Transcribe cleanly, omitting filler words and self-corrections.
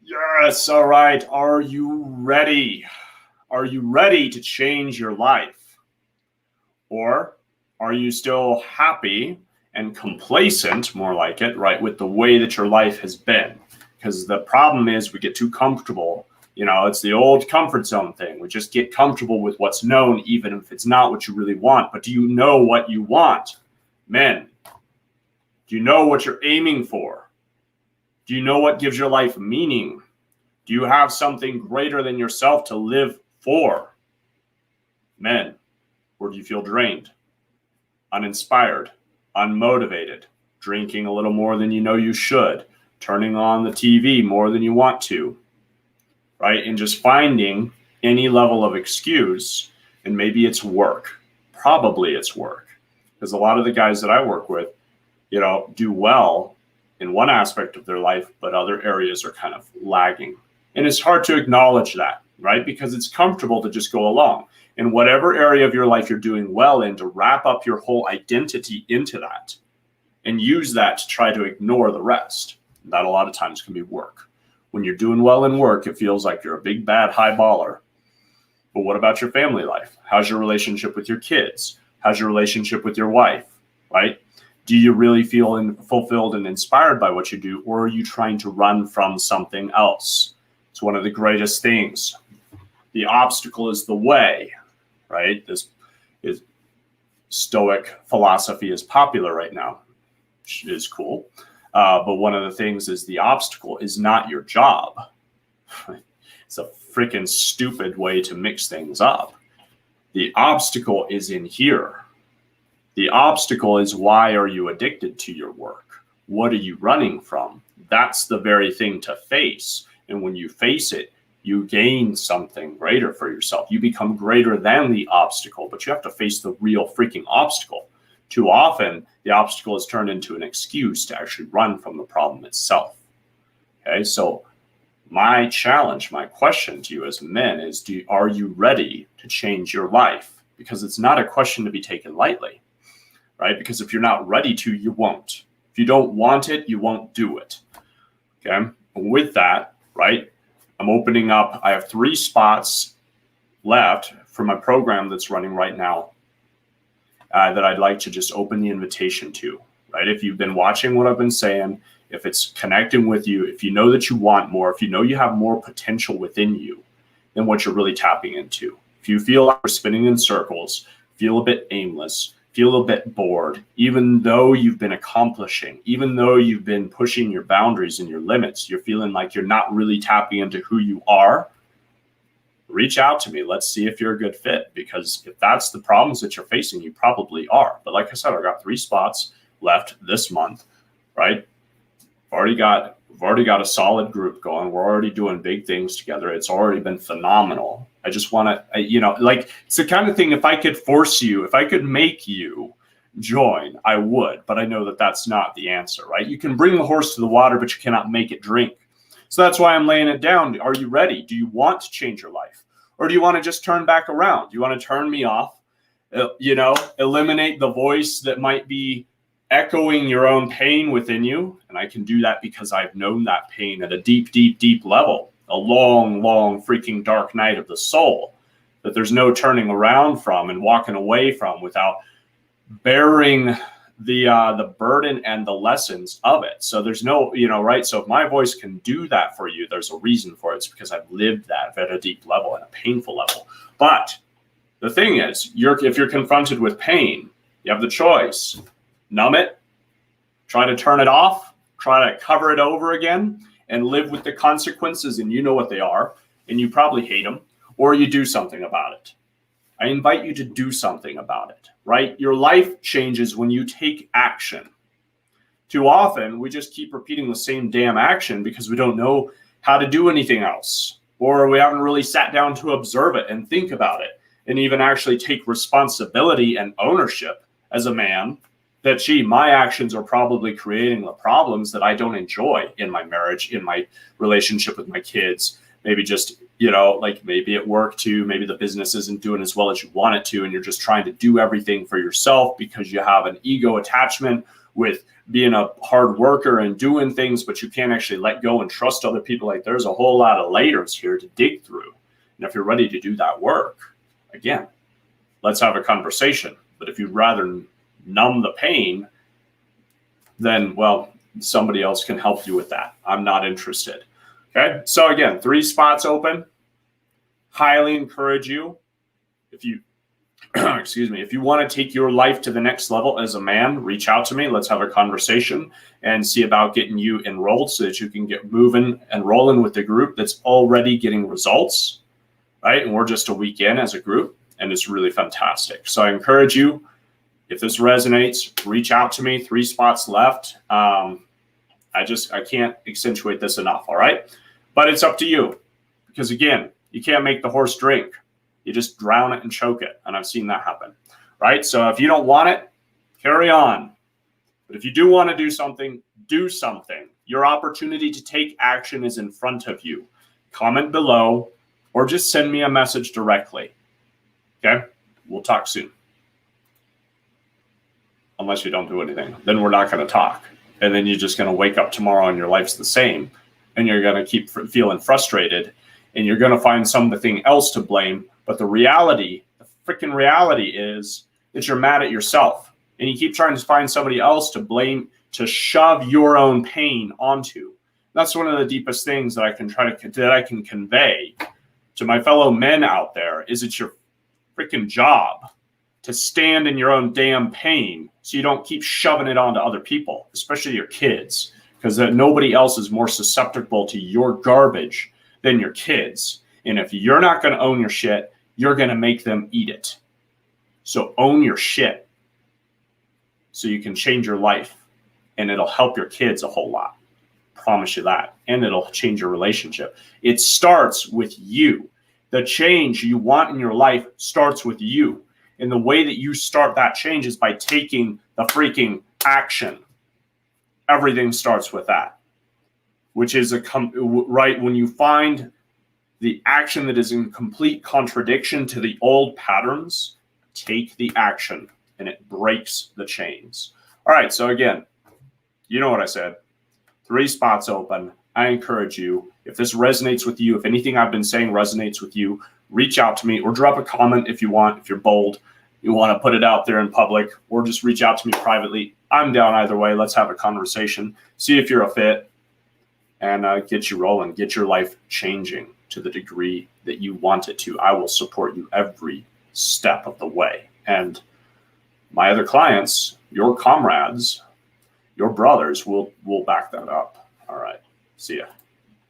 Yes, all right. Are you ready? Are you ready to change your life? Or are you still happy and complacent, more like it, right, with the way that your life has been? Because the problem is we get too comfortable. It's the old comfort zone thing. We just get comfortable with what's known, even if it's not what you really want. But do you know what you want? Men, do you know what you're aiming for? Do you know what gives your life meaning? Do you have something greater than yourself to live for? Men, or do you feel drained, uninspired, unmotivated, drinking a little more than you know you should, turning on the TV more than you want to, right? And just finding any level of excuse, and maybe it's work. Probably it's work. Because a lot of the guys that I work with, do well in one aspect of their life, but other areas are kind of lagging. And it's hard to acknowledge that, right? Because it's comfortable to just go along. In whatever area of your life you're doing well in, to wrap up your whole identity into that and use that to try to ignore the rest. That a lot of times can be work. When you're doing well in work, it feels like you're a big, bad high baller. But what about your family life? How's your relationship with your kids? How's your relationship with your wife, right? Do you really feel fulfilled and inspired by what you do, or are you trying to run from something else? It's one of the greatest things. The obstacle is the way, right? This is Stoic philosophy is popular right now, which is cool. But one of the things is the obstacle is not your job. It's a freaking stupid way to mix things up. The obstacle is in here. The obstacle is, why are you addicted to your work? What are you running from? That's the very thing to face. And when you face it, you gain something greater for yourself. You become greater than the obstacle, but you have to face the real freaking obstacle. Too often, the obstacle is turned into an excuse to actually run from the problem itself. Okay, so my challenge, my question to you as men is, are you ready to change your life? Because it's not a question to be taken lightly, right? Because if you're not ready to, you won't. If you don't want it, you won't do it. Okay, with that, right, I'm opening up. I have 3 spots left for my program that's running right now that I'd like to just open the invitation to, right? If you've been watching what I've been saying, if it's connecting with you, if you know that you want more, if you know you have more potential within you than what you're really tapping into, if you feel like you're spinning in circles, feel a bit aimless, feel a bit bored, even though you've been accomplishing, even though you've been pushing your boundaries and your limits, you're feeling like you're not really tapping into who you are, reach out to me. Let's see if you're a good fit, because if that's the problems that you're facing, you probably are. But like I said, I've got 3 spots left this month, right? We've already got a solid group going. We're already doing big things together. It's already been phenomenal. I just want to, it's the kind of thing, if I could force you, if I could make you join, I would. But I know that that's not the answer, right? You can bring the horse to the water, but you cannot make it drink. So that's why I'm laying it down. Are you ready? Do you want to change your life? Or do you want to just turn back around? Do you want to turn me off? Eliminate the voice that might be echoing your own pain within you. And I can do that because I've known that pain at a deep, deep, deep level. A long, long freaking dark night of the soul that there's no turning around from and walking away from without bearing the burden and the lessons of it. So there's no, right? So if my voice can do that for you, there's a reason for it. It's because I've lived that at a deep level and a painful level. But the thing is, if you're confronted with pain, you have the choice. Numb it, try to turn it off, try to cover it over again, and live with the consequences, and you know what they are, and you probably hate them, or you do something about it. I invite you to do something about it, right? Your life changes when you take action. Too often, we just keep repeating the same damn action because we don't know how to do anything else, or we haven't really sat down to observe it and think about it, and even actually take responsibility and ownership as a man that, my actions are probably creating the problems that I don't enjoy in my marriage, in my relationship with my kids, maybe just, maybe at work too, maybe the business isn't doing as well as you want it to, and you're just trying to do everything for yourself because you have an ego attachment with being a hard worker and doing things, but you can't actually let go and trust other people. Like there's a whole lot of layers here to dig through. And if you're ready to do that work, again, let's have a conversation. But if you'd rather numb the pain, then, well, somebody else can help you with that. I'm not interested. Okay. So again, 3 spots open. Highly encourage you. If you, excuse me, if you want to take your life to the next level as a man, reach out to me. Let's have a conversation and see about getting you enrolled so that you can get moving and rolling with the group that's already getting results, right? And we're just a week in as a group, and it's really fantastic. So I encourage you, if this resonates, reach out to me. 3 spots left. I can't accentuate this enough, all right? But it's up to you, because again, you can't make the horse drink. You just drown it and choke it. And I've seen that happen, right? So if you don't want it, carry on. But if you do want to do something, do something. Your opportunity to take action is in front of you. Comment below or just send me a message directly. Okay? We'll talk soon. Unless you don't do anything. Then we're not going to talk. And then you're just going to wake up tomorrow and your life's the same. And you're going to keep feeling frustrated. And you're going to find something else to blame. But the reality, the freaking reality is that you're mad at yourself. And you keep trying to find somebody else to blame, to shove your own pain onto. That's one of the deepest things that I can convey to my fellow men out there, is it's your freaking job to stand in your own damn pain so you don't keep shoving it onto other people, especially your kids, because nobody else is more susceptible to your garbage than your kids. And if you're not going to own your shit, you're going to make them eat it. So own your shit so you can change your life, and it'll help your kids a whole lot. Promise you that. And it'll change your relationship. It starts with you. The change you want in your life starts with you. And the way that you start that change is by taking the freaking action. Everything starts with that, which is right when you find the action that is in complete contradiction to the old patterns, take the action and it breaks the chains. All right. So again, you know what I said, 3 spots open. I encourage you, if this resonates with you, if anything I've been saying resonates with you, reach out to me or drop a comment if you want. If you're bold, you want to put it out there in public, or just reach out to me privately. I'm down either way. Let's have a conversation, see if you're a fit, and get you rolling, get your life changing to the degree that you want it to. I will support you every step of the way. And my other clients, your comrades, your brothers will back that up. All right. See ya.